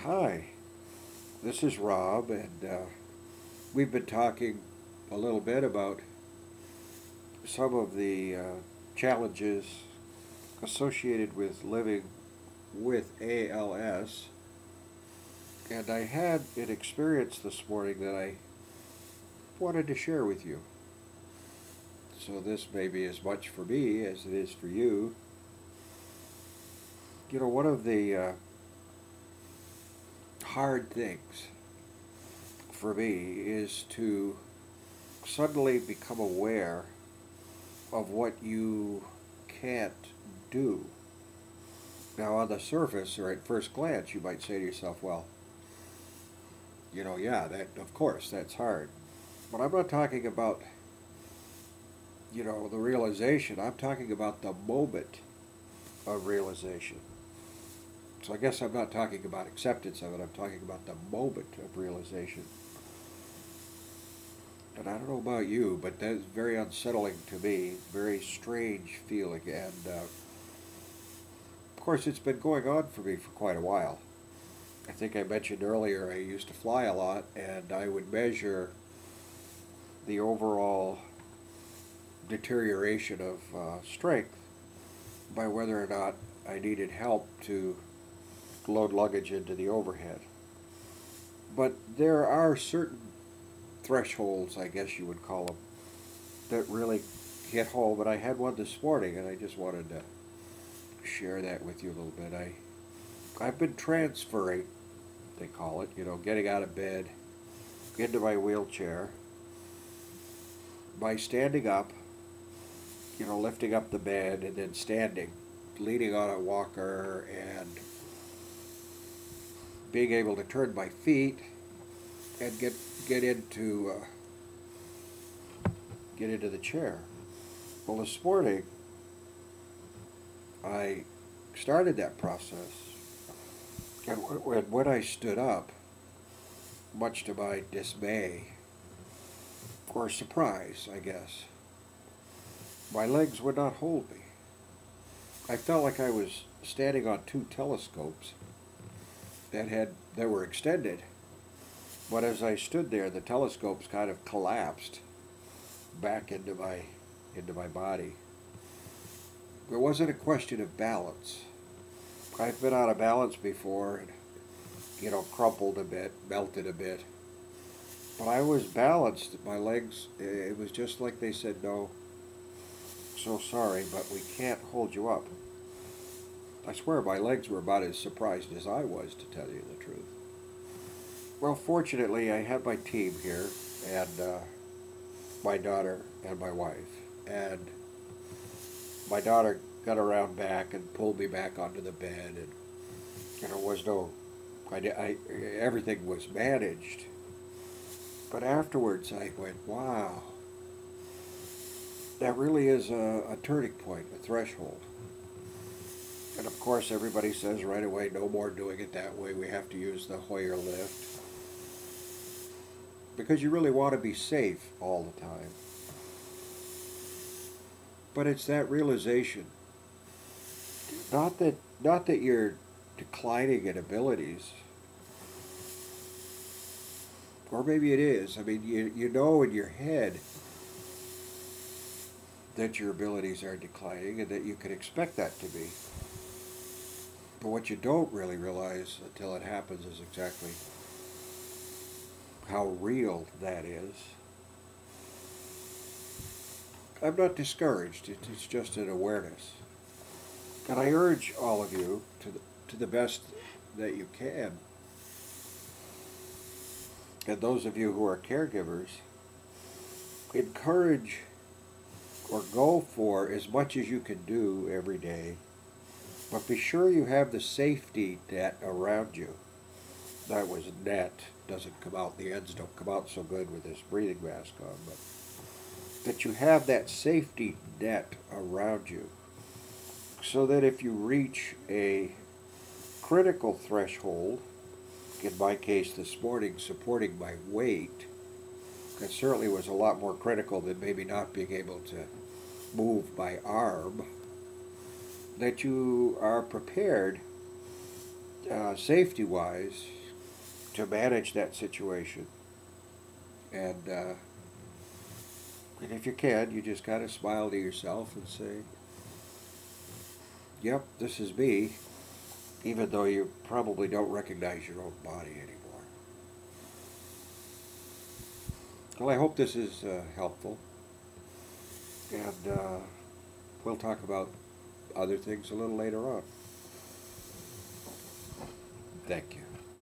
Hi, this is Rob, and we've been talking a little bit about some of the challenges associated with living with ALS, and I had an experience this morning that I wanted to share with you. So this may be as much for me as it is for you. You know, one of the hard things for me is to suddenly become aware of what you can't do. Now, on the surface or at first glance, you might say to yourself, well, yeah, that of course that's hard. But I'm not talking about, the realization. I'm talking about the moment of realization. So I guess I'm not talking about acceptance of it. I'm talking about the moment of realization. And I don't know about you, but that's very unsettling to me, very strange feeling. And of course, it's been going on for me for quite a while. I think I mentioned earlier I used to fly a lot, and I would measure the overall deterioration of strength by whether or not I needed help to load luggage into the overhead. But there are certain thresholds, I guess you would call them, that really hit home. And I had one this morning, and I just wanted to share that with you a little bit. I've been transferring, they call it, getting out of bed into my wheelchair by standing up, lifting up the bed and then standing, leaning on a walker, and being able to turn my feet and get into the chair. Well, this morning I started that process, and when I stood up, much to my dismay or surprise, I guess, my legs would not hold me. I felt like I was standing on two telescopes that were extended, but as I stood there, the telescopes kind of collapsed back into my body. It wasn't a question of balance. I've been out of balance before and, crumpled a bit, melted a bit. But I was balanced. My legs, it was just like they said, no, so sorry, but we can't hold you up. I swear my legs were about as surprised as I was, to tell you the truth. Well, fortunately, I had my team here, and my daughter and my wife. And my daughter got around back and pulled me back onto the bed, and everything was managed. But afterwards, I went, wow, that really is a turning point, a threshold. And of course, everybody says right away, no more doing it that way. We have to use the Hoyer lift. Because you really want to be safe all the time. But it's that realization, not that you're declining in abilities, or maybe it is. I mean, you know in your head that your abilities are declining and that you can expect that to be. But what you don't really realize until it happens is exactly how real that is. I'm not discouraged. It's just an awareness. And I urge all of you, to the best that you can, and those of you who are caregivers, encourage or go for as much as you can do every day, but be sure you have the safety net around you. That was net, doesn't come out, the ends don't come out so good with this breathing mask on, but that you have that safety net around you so that if you reach a critical threshold, in my case this morning, supporting my weight, that certainly was a lot more critical than maybe not being able to move my arm, that you are prepared safety-wise, to manage that situation. And if you can, you just kind of smile to yourself and say, yep, this is me, even though you probably don't recognize your own body anymore. Well, I hope this is helpful, and we'll talk about other things a little later on. Thank you.